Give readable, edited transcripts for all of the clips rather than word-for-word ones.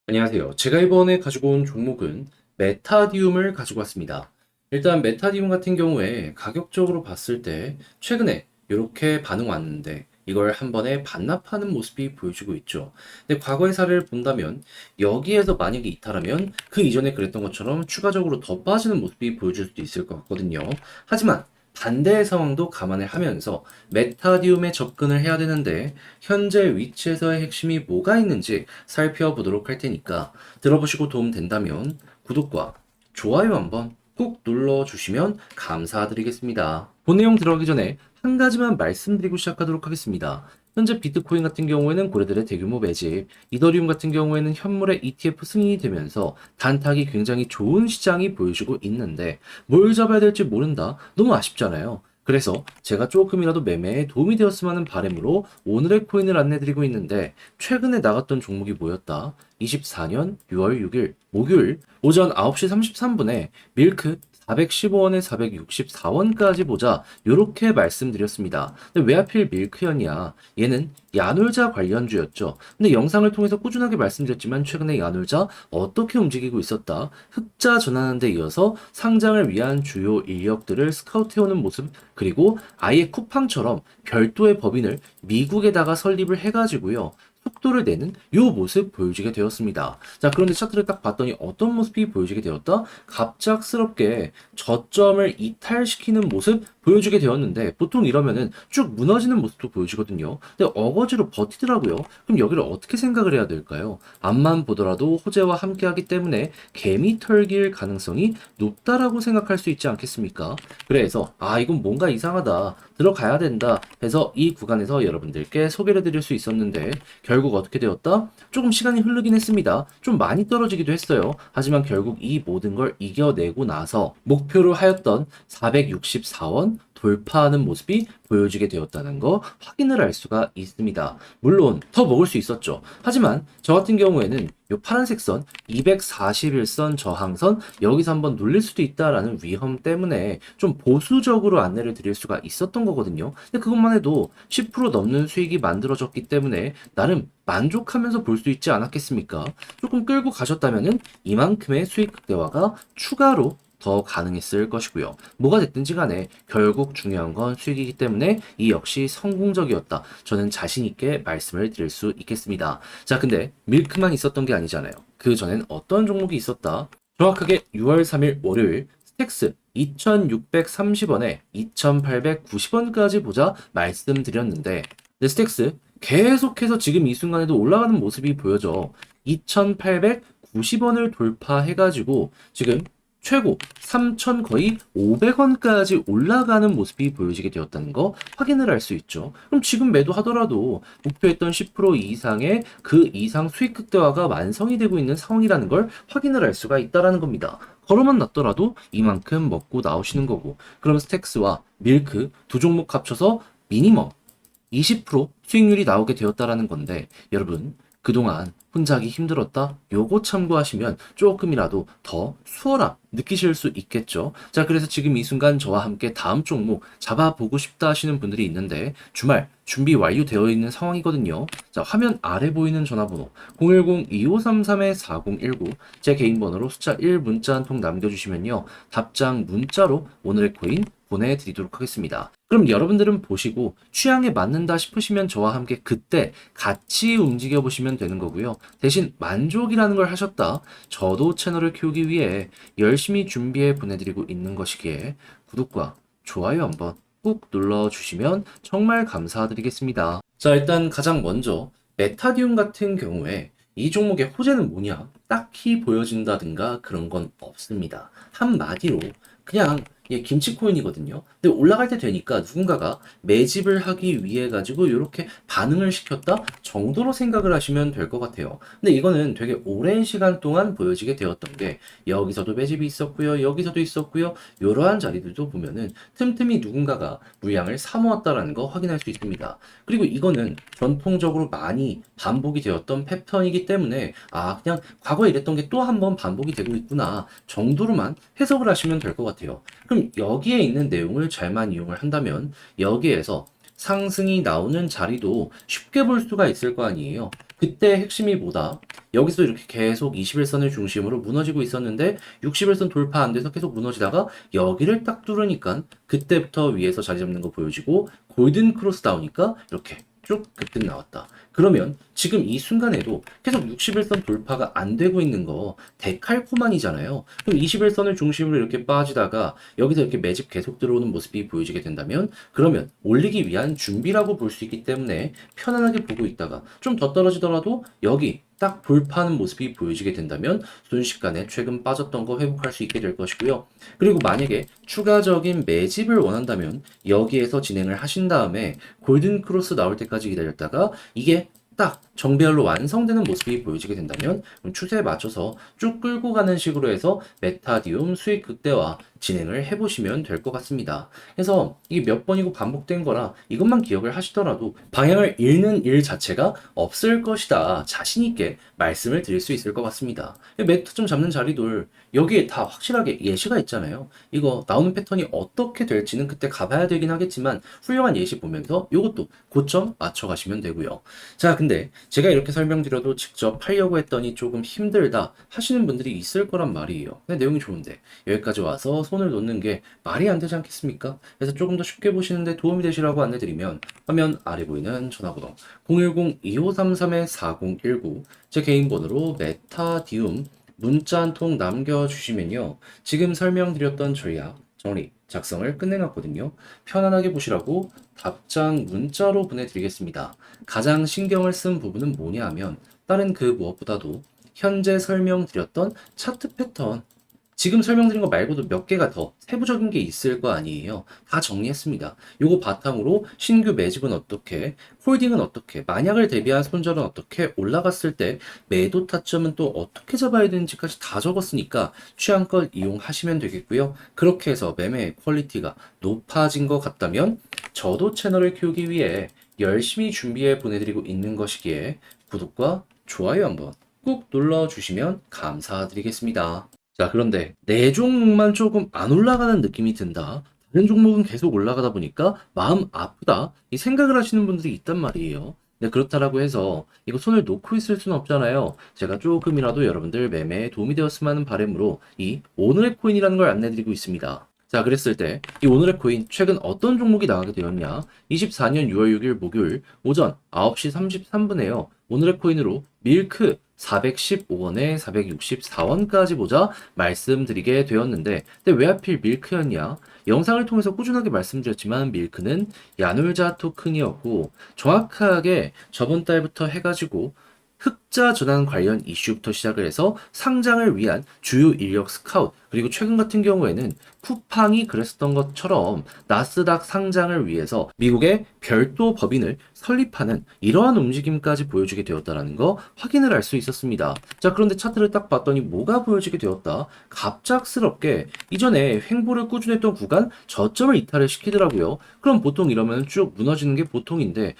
안녕하세요. 제가 이번에 가지고 온 종목은 메타디움을 가지고 왔습니다. 일단 메타디움 같은 경우에 가격적으로 봤을 때 최근에 이렇게 반응 왔는데 이걸 한 번에 반납하는 모습이 보여주고 있죠. 근데 과거의 사례를 본다면 여기에서 만약에 이탈하면 그 이전에 그랬던 것처럼 추가적으로 더 빠지는 모습이 보여줄 수도 있을 것 같거든요. 하지만 반대의 상황도 감안을 하면서 메타디움에 접근을 해야 되는데 현재 위치에서의 핵심이 뭐가 있는지 살펴보도록 할 테니까 들어보시고 도움 된다면 구독과 좋아요 한번 꾹 눌러주시면 감사드리겠습니다. 본 내용 들어가기 전에 한 가지만 말씀드리고 시작하도록 하겠습니다. 현재 비트코인 같은 경우에는 고래들의 대규모 매집, 이더리움 같은 경우에는 현물의 ETF 승인이 되면서 단타기 굉장히 좋은 시장이 보여주고 있는데 뭘 잡아야 될지 모른다? 너무 아쉽잖아요. 그래서 제가 조금이라도 매매에 도움이 되었으면 하는 바람으로 오늘의 코인을 안내드리고 있는데 최근에 나갔던 종목이 뭐였다? 24년 6월 6일 목요일 오전 9시 33분에 밀크 415원에 464원까지 보자 요렇게 말씀드렸습니다. 근데 왜 하필 밀크연이야? 얘는 야놀자 관련주였죠. 근데 영상을 통해서 꾸준하게 말씀드렸지만 최근에 야놀자 어떻게 움직이고 있었다? 흑자 전환하는 데 이어서 상장을 위한 주요 인력들을 스카우트해오는 모습, 그리고 아예 쿠팡처럼 별도의 법인을 미국에다가 설립을 해가지고요. 속도를 내는 요 모습 보여주게 되었습니다. 자, 그런데 차트를 딱 봤더니 어떤 모습이 보여지게 되었다? 갑작스럽게 저점을 이탈시키는 모습 보여주게 되었는데 보통 이러면은 쭉 무너지는 모습도 보여지거든요. 근데 어거지로 버티더라고요. 그럼 여기를 어떻게 생각을 해야 될까요? 앞만 보더라도 호재와 함께하기 때문에 개미 털길 가능성이 높다라고 생각할 수 있지 않겠습니까? 그래서 이건 뭔가 이상하다, 들어가야 된다 해서 이 구간에서 여러분들께 소개를 드릴 수 있었는데 결국 어떻게 되었다? 조금 시간이 흐르긴 했습니다. 좀 많이 떨어지기도 했어요. 하지만 결국 이 모든 걸 이겨내고 나서 목표로 하였던 464원 돌파하는 모습이 보여지게 되었다는 거 확인을 할 수가 있습니다. 물론 더 먹을 수 있었죠. 하지만 저 같은 경우에는 이 파란색 선 241선 저항선 여기서 한번 눌릴 수도 있다라는 위험 때문에 좀 보수적으로 안내를 드릴 수가 있었던 거거든요. 근데 그것만 해도 10% 넘는 수익이 만들어졌기 때문에 나름 만족하면서 볼 수 있지 않았겠습니까? 조금 끌고 가셨다면은 이만큼의 수익 극대화가 추가로 더 가능했을 것이고요. 뭐가 됐든지 간에 결국 중요한 건 수익이기 때문에 이 역시 성공적이었다. 저는 자신 있게 말씀을 드릴 수 있겠습니다. 자, 근데 밀크만 있었던 게 아니잖아요. 그 전엔 어떤 종목이 있었다? 정확하게 6월 3일 월요일 스택스 2,630원에 2,890원까지 보자 말씀드렸는데 스택스 계속해서 지금 이 순간에도 올라가는 모습이 보여져 2,890원을 돌파해가지고 지금 최고 3,000 거의 500원까지 올라가는 모습이 보여지게 되었다는 거 확인을 할 수 있죠. 그럼 지금 매도하더라도 목표했던 10% 이상의 그 이상 수익 극대화가 완성이 되고 있는 상황이라는 걸 확인을 할 수가 있다라는 겁니다. 걸어만 놨더라도 이만큼 먹고 나오시는 거고, 그럼 스택스와 밀크 두 종목 합쳐서 미니멈 20% 수익률이 나오게 되었다라는 건데, 여러분 그동안 혼자 하기 힘들었다? 요거 참고하시면 조금이라도 더 수월함 느끼실 수 있겠죠. 자, 그래서 지금 이 순간 저와 함께 다음 종목 잡아보고 싶다 하시는 분들이 있는데 주말 준비 완료되어 있는 상황이거든요. 자, 화면 아래 보이는 전화번호 010-2533-4019 제 개인 번호로 숫자 1 문자 한 통 남겨주시면요. 답장 문자로 오늘의 코인 보내드리도록 하겠습니다. 그럼 여러분들은 보시고 취향에 맞는다 싶으시면 저와 함께 그때 같이 움직여 보시면 되는 거고요. 대신 만족이라는 걸 하셨다. 저도 채널을 키우기 위해 열심히 준비해 보내드리고 있는 것이기에 구독과 좋아요 한번 꾹 눌러주시면 정말 감사드리겠습니다. 자, 일단 가장 먼저 메타디움 같은 경우에 이 종목의 호재는 뭐냐? 딱히 보여진다든가 그런 건 없습니다. 한마디로 그냥 김치코인이거든요. 근데 올라갈 때 되니까 누군가가 매집을 하기 위해 가지고 이렇게 반응을 시켰다 정도로 생각을 하시면 될 것 같아요. 근데 이거는 되게 오랜 시간 동안 보여지게 되었던 게 여기서도 매집이 있었고요. 여기서도 있었고요. 이러한 자리들도 보면은 틈틈이 누군가가 물량을 사모았다라는 거 확인할 수 있습니다. 그리고 이거는 전통적으로 많이 반복이 되었던 패턴이기 때문에 그냥 과거에 이랬던 게 또 한 번 반복이 되고 있구나 정도로만 해석을 하시면 될 것 같아요. 그럼 여기에 있는 내용을 잘만 이용을 한다면 여기에서 상승이 나오는 자리도 쉽게 볼 수가 있을 거 아니에요. 그때 핵심이 뭐다? 여기서 이렇게 계속 21선을 중심으로 무너지고 있었는데 61선 돌파 안 돼서 계속 무너지다가 여기를 딱 뚫으니까 그때부터 위에서 자리 잡는 거 보여지고 골든 크로스 나오니까 이렇게 쭉 급등 나왔다. 그러면 지금 이 순간에도 계속 61선 돌파가 안 되고 있는 거 데칼코만이잖아요. 그럼 21선을 중심으로 이렇게 빠지다가 여기서 이렇게 매집 계속 들어오는 모습이 보여지게 된다면 그러면 올리기 위한 준비라고 볼 수 있기 때문에 편안하게 보고 있다가 좀 더 떨어지더라도 여기 딱 돌파하는 모습이 보여지게 된다면 순식간에 최근 빠졌던 거 회복할 수 있게 될 것이고요. 그리고 만약에 추가적인 매집을 원한다면 여기에서 진행을 하신 다음에 골든 크로스 나올 때까지 기다렸다가 이게 딱 정배열로 완성되는 모습이 보여지게 된다면 추세에 맞춰서 쭉 끌고 가는 식으로 해서 메타디움 수익 극대화 진행을 해보시면 될 것 같습니다. 그래서 이게 몇 번이고 반복된 거라 이것만 기억을 하시더라도 방향을 잃는 일 자체가 없을 것이다. 자신 있게 말씀을 드릴 수 있을 것 같습니다. 매트점 잡는 자리들 여기에 다 확실하게 예시가 있잖아요. 이거 나오는 패턴이 어떻게 될지는 그때 가봐야 되긴 하겠지만 훌륭한 예시 보면서 이것도 고점 맞춰가시면 되고요. 자, 근데 제가 이렇게 설명드려도 직접 하려고 했더니 조금 힘들다 하시는 분들이 있을 거란 말이에요. 근데 내용이 좋은데 여기까지 와서 손을 놓는 게 말이 안 되지 않겠습니까? 그래서 조금 더 쉽게 보시는데 도움이 되시라고 안내드리면 화면 아래 보이는 전화번호 010-2533-4019 제 개인 번호로 메타디움 문자 한 통 남겨주시면요. 지금 설명드렸던 전략, 정리, 작성을 끝내놨거든요. 편안하게 보시라고 답장 문자로 보내드리겠습니다. 가장 신경을 쓴 부분은 뭐냐 하면 다른 그 무엇보다도 현재 설명드렸던 차트 패턴 지금 설명드린 거 말고도 몇 개가 더 세부적인 게 있을 거 아니에요. 다 정리했습니다. 요거 바탕으로 신규 매집은 어떻게, 홀딩은 어떻게, 만약을 대비한 손절은 어떻게, 올라갔을 때 매도 타점은 또 어떻게 잡아야 되는지까지 다 적었으니까 취향껏 이용하시면 되겠고요. 그렇게 해서 매매의 퀄리티가 높아진 것 같다면 저도 채널을 키우기 위해 열심히 준비해 보내드리고 있는 것이기에 구독과 좋아요 한번 꾹 눌러주시면 감사드리겠습니다. 자, 그런데 내 종목만 조금 안 올라가는 느낌이 든다. 다른 종목은 계속 올라가다 보니까 마음 아프다. 이 생각을 하시는 분들이 있단 말이에요. 근데 그렇다라고 해서 이거 손을 놓고 있을 수는 없잖아요. 제가 조금이라도 여러분들 매매에 도움이 되었으면 하는 바람으로 이 오늘의 코인이라는 걸 안내드리고 있습니다. 자, 그랬을 때 이 오늘의 코인 최근 어떤 종목이 나가게 되었냐? 24년 6월 6일 목요일 오전 9시 33분에요. 오늘의 코인으로 밀크 415원에 464원까지 보자 말씀드리게 되었는데 근데 왜 하필 밀크였냐? 영상을 통해서 꾸준하게 말씀드렸지만 밀크는 야놀자 토큰이었고 정확하게 저번 달부터 해가지고 흑자 전환 관련 이슈부터 시작을 해서 상장을 위한 주요 인력 스카웃 그리고 최근 같은 경우에는 쿠팡이 그랬었던 것처럼 나스닥 상장을 위해서 미국의 별도 법인을 설립하는 이러한 움직임까지 보여주게 되었다는 거 확인을 할 수 있었습니다. 자, 그런데 차트를 딱 봤더니 뭐가 보여지게 되었다? 갑작스럽게 이전에 횡보를 꾸준했던 구간 저점을 이탈을 시키더라고요. 그럼 보통 이러면 쭉 무너지는 게 보통인데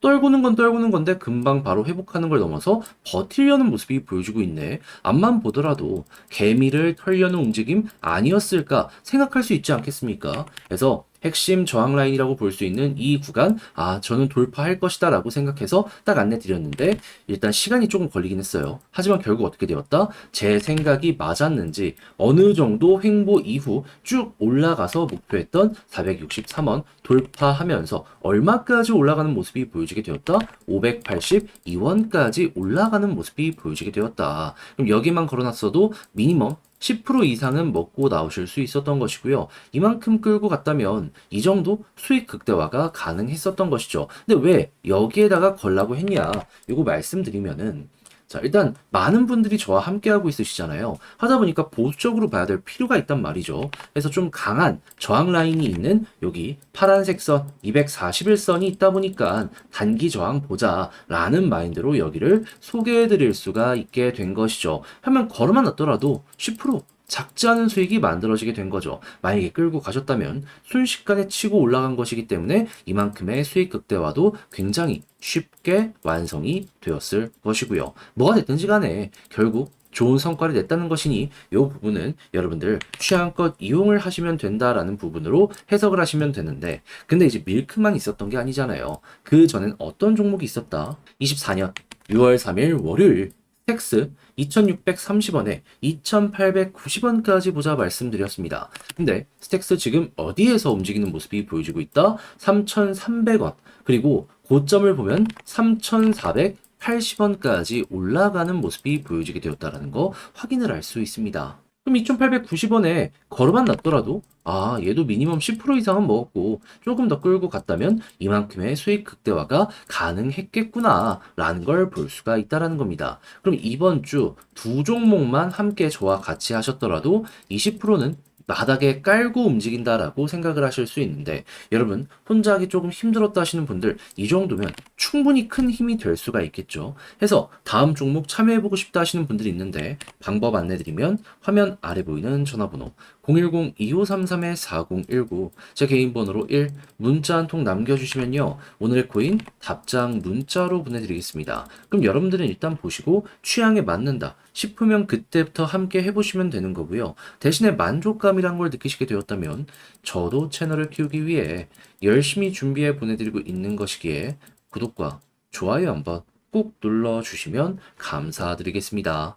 떨구는 건 떨구는 건데 금방 바로 회복하는 걸 넘어서 버티려는 모습이 보여주고 있네. 앞만 보더라도 개미를 털려는 움직임 아니었을까 생각할 수 있지 않겠습니까? 그래서 핵심 저항 라인이라고 볼 수 있는 이 구간, 저는 돌파할 것이다 라고 생각해서 딱 안내 드렸는데, 일단 시간이 조금 걸리긴 했어요. 하지만 결국 어떻게 되었다? 제 생각이 맞았는지, 어느 정도 횡보 이후 쭉 올라가서 목표했던 463원 돌파하면서 얼마까지 올라가는 모습이 보여지게 되었다? 582원까지 올라가는 모습이 보여지게 되었다. 그럼 여기만 걸어놨어도 미니멈 10% 이상은 먹고 나오실 수 있었던 것이고요. 이만큼 끌고 갔다면 이 정도 수익 극대화가 가능했었던 것이죠. 근데 왜 여기에다가 걸라고 했냐? 이거 말씀드리면은 자, 일단 많은 분들이 저와 함께하고 있으시잖아요. 하다 보니까 보수적으로 봐야 될 필요가 있단 말이죠. 그래서 좀 강한 저항 라인이 있는 여기 파란색 선 241선이 있다 보니까 단기 저항 보자라는 마인드로 여기를 소개해 드릴 수가 있게 된 것이죠. 하면 걸어만 놨더라도 10% 작지 않은 수익이 만들어지게 된 거죠. 만약에 끌고 가셨다면 순식간에 치고 올라간 것이기 때문에 이만큼의 수익 극대화도 굉장히 쉽게 완성이 되었을 것이고요. 뭐가 됐든지 간에 결국 좋은 성과를 냈다는 것이니 이 부분은 여러분들 취향껏 이용을 하시면 된다라는 부분으로 해석을 하시면 되는데 근데 이제 밀크만 있었던 게 아니잖아요. 그 전엔 어떤 종목이 있었다? 24년 6월 3일 월요일 스택스 2,630원에 2,890원까지 보자 말씀드렸습니다. 근데 스택스 지금 어디에서 움직이는 모습이 보여지고 있다? 3,300원. 그리고 고점을 보면 3,480원까지 올라가는 모습이 보여지게 되었다는 거 확인을 할 수 있습니다. 그럼 2,890원에 걸어만 놨더라도 얘도 미니멈 10% 이상은 먹었고 조금 더 끌고 갔다면 이만큼의 수익 극대화가 가능했겠구나 라는 걸 볼 수가 있다라는 겁니다. 그럼 이번 주 두 종목만 함께 저와 같이 하셨더라도 20%는 바닥에 깔고 움직인다라고 생각을 하실 수 있는데 여러분 혼자 하기 조금 힘들었다 하시는 분들 이 정도면 충분히 큰 힘이 될 수가 있겠죠. 해서 다음 종목 참여해보고 싶다 하시는 분들이 있는데 방법 안내드리면 화면 아래 보이는 전화번호 010-2533-4019 제 개인 번호로 1 문자 한 통 남겨주시면요. 오늘의 코인 답장 문자로 보내드리겠습니다. 그럼 여러분들은 일단 보시고 취향에 맞는다 싶으면 그때부터 함께 해보시면 되는 거고요. 대신에 만족감이란 걸 느끼시게 되었다면 저도 채널을 키우기 위해 열심히 준비해 보내드리고 있는 것이기에 구독과 좋아요 한번 꼭 눌러주시면 감사드리겠습니다.